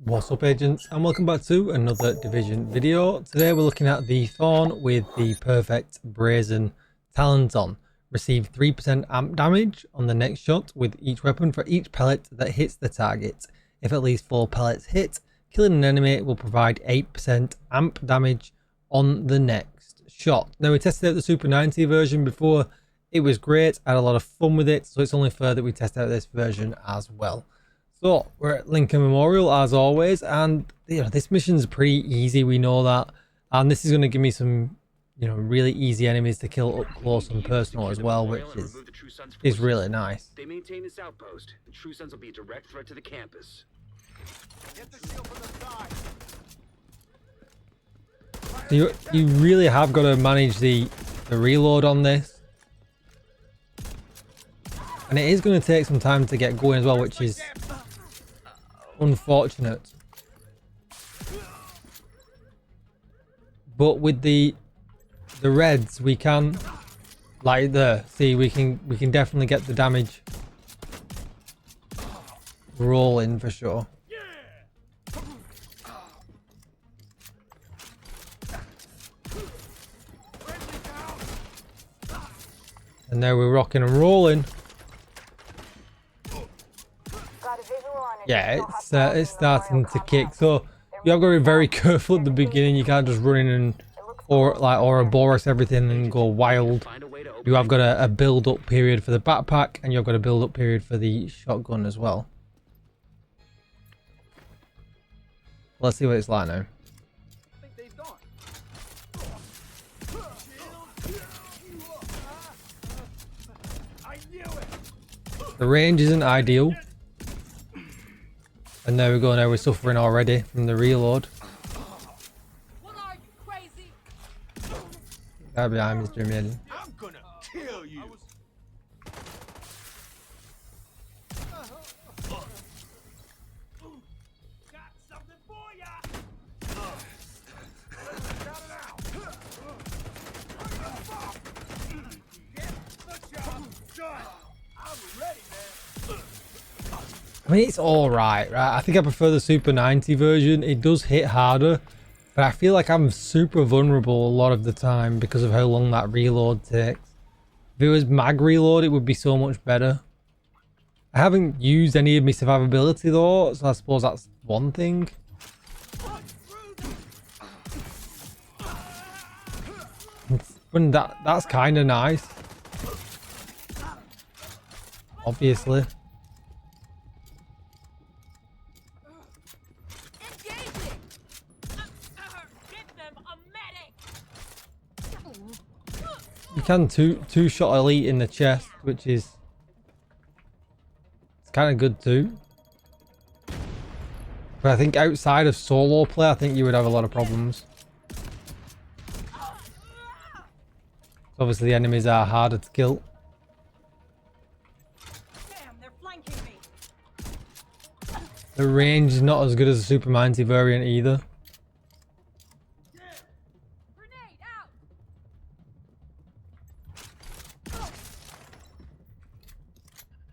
What's up, agents, and welcome back to another Division video. Today we're looking at the Thorn with the perfect brazen talons on. Receive 3% amp damage on the next shot with each weapon for each pellet that hits the target. If at least 4 pellets hit, killing an enemy will provide 8% amp damage on the next shot. Now, we tested out the Super 90 version before. It was great, I had a lot of fun with it, so it's only fair that we test out this version as well. So we're at Lincoln Memorial as always, and this mission's pretty easy, we know that, and this is going to give me some really easy enemies to kill up close and personal as well, which is really nice. They maintain this outpost. The True Sons will be a direct threat to the campus. Get the shield from the side. So you really have got to manage the reload on this, and it is going to take some time to get going as well, which is unfortunate. But with the reds, we can, like there, see, we can definitely get the damage rolling for sure. And now we're rocking and rolling. Yeah, it's starting to kick. So you have got to be very careful at the beginning. You can't just run in and or Ouroboros everything and go wild. You have got a build up period for the backpack, and you've got a build up period for the shotgun as well. Let's see what it's like now. The range isn't ideal. And there we go, now we're suffering already from the reload. Guy behind me is doing me. I'm gonna kill you. Got something for ya. I'm ready, man. I mean, it's alright, right? I think I prefer the Super 90 version. It does hit harder, but I feel like I'm super vulnerable a lot of the time because of how long that reload takes. If it was mag reload, it would be so much better. I haven't used any of my survivability though, so I suppose that's one thing. When that's kind of nice. Obviously. You can two-shot elite in the chest, which is kind of good too. But I think outside of solo play, I think you would have a lot of problems. Obviously, the enemies are harder to kill. Damn, they're flanking me. The range is not as good as the Super 90 variant either.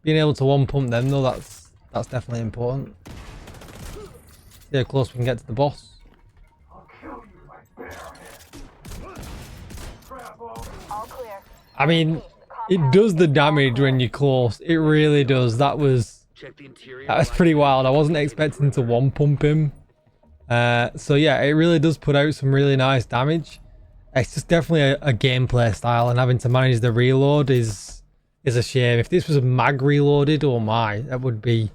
Being able to one pump them though, that's definitely important. See how close we can get to the boss. I mean, it does the damage when you're close. It really does. That was pretty wild. I wasn't expecting to one pump him. So yeah, it really does put out some really nice damage. It's just definitely a gameplay style, and having to manage the reload is a shame. If this was a mag reloaded, oh my, that would be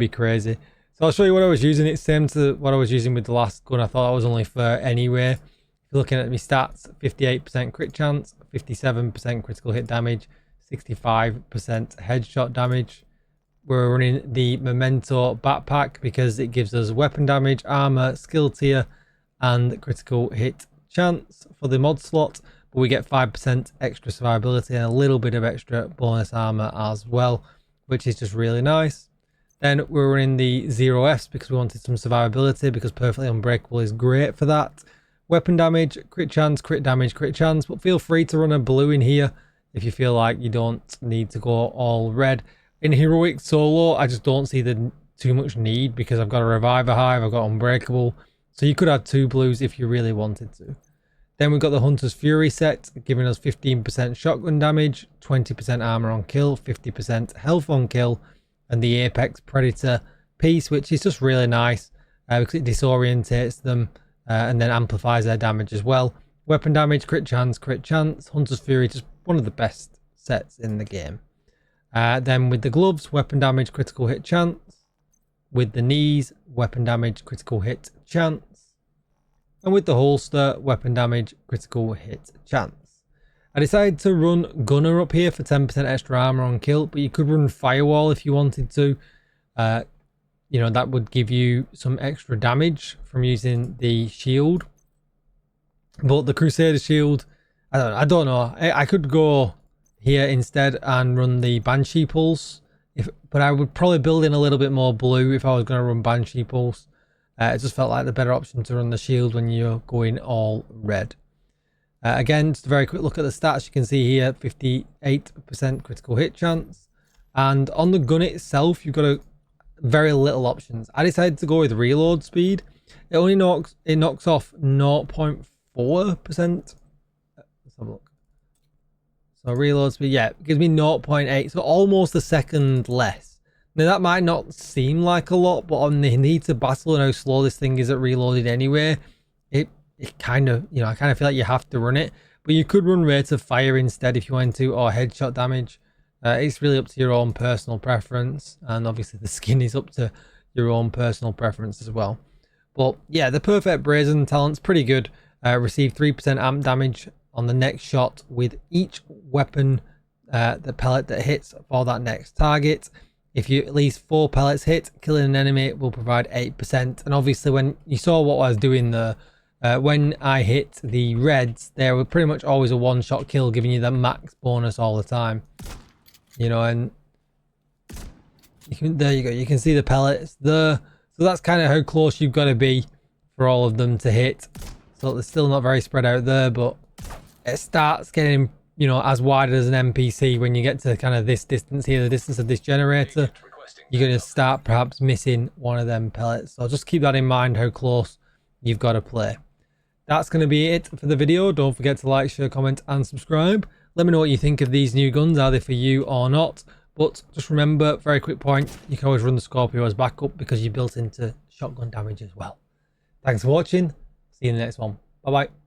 crazy. So I'll show you what I was using. It's same to what I was using with the last gun. I thought that was only fair anyway. If you're looking at my stats, 58% crit chance, 57% critical hit damage, 65% headshot damage. We're running the Memento backpack because it gives us weapon damage, armor, skill tier, and critical hit chance for the mod slot. But we get 5% extra survivability and a little bit of extra bonus armor as well, which is just really nice. Then we're running the 0Fs because we wanted some survivability, because Perfectly Unbreakable is great for that. Weapon damage, crit chance, crit damage, crit chance, but feel free to run a blue in here if you feel like you don't need to go all red. In heroic solo, I just don't see the too much need because I've got a Reviver Hive, I've got Unbreakable. So you could add 2 blues if you really wanted to. Then we've got the Hunter's Fury set, giving us 15% shotgun damage, 20% armor on kill, 50% health on kill, and the Apex Predator piece, which is just really nice because it disorientates them and then amplifies their damage as well. Weapon damage, crit chance, Hunter's Fury, just one of the best sets in the game. Then with the gloves, weapon damage, critical hit chance. With the knees, weapon damage, critical hit chance. And with the holster, weapon damage, critical hit chance. I decided to run Gunner up here for 10% extra armor on kill, but you could run Firewall if you wanted to. You know, that would give you some extra damage from using the shield. But the Crusader shield, I don't know. I could go here instead and run the Banshee Pulse. But I would probably build in a little bit more blue if I was going to run Banshee Pulse. It just felt like the better option to run the shield when you're going all red. Again, just a very quick look at the stats. You can see here 58% critical hit chance. And on the gun itself, you've got very little options. I decided to go with reload speed. It only knocks off 0.4%. Let's have a look. So reload speed, yeah, it gives me 0.8, so almost a second less. Now that might not seem like a lot, but on the need to battle and how slow this thing is at reloading anyway, it kind of, you know, I kind of feel like you have to run it. But you could run rate of fire instead if you want to, or headshot damage. It's really up to your own personal preference, and obviously the skin is up to your own personal preference as well. But yeah, the Perfect Brazen talent's pretty good. Receive 3% amp damage on the next shot with each weapon, the pellet that hits for that next target. If you at least 4 pellets hit, killing an enemy will provide 8%. And obviously when you saw what I was doing there, when I hit the reds, they were pretty much always a one-shot kill, giving you the max bonus all the time. You know, and there you go. You can see the pellets there. So that's kind of how close you've got to be for all of them to hit. So they're still not very spread out there, but it starts getting, you know, as wide as an NPC when you get to kind of this distance here, the distance of this generator. You're going to start perhaps missing one of them pellets. So just keep that in mind, how close you've got to play. That's going to be it for the video. Don't forget to like, share, comment and subscribe. Let me know what you think of these new guns. Are they for you or not? But just remember, very quick point, you can always run the Scorpio as backup because you're built into shotgun damage as well. Thanks for watching. See you in the next one. Bye bye.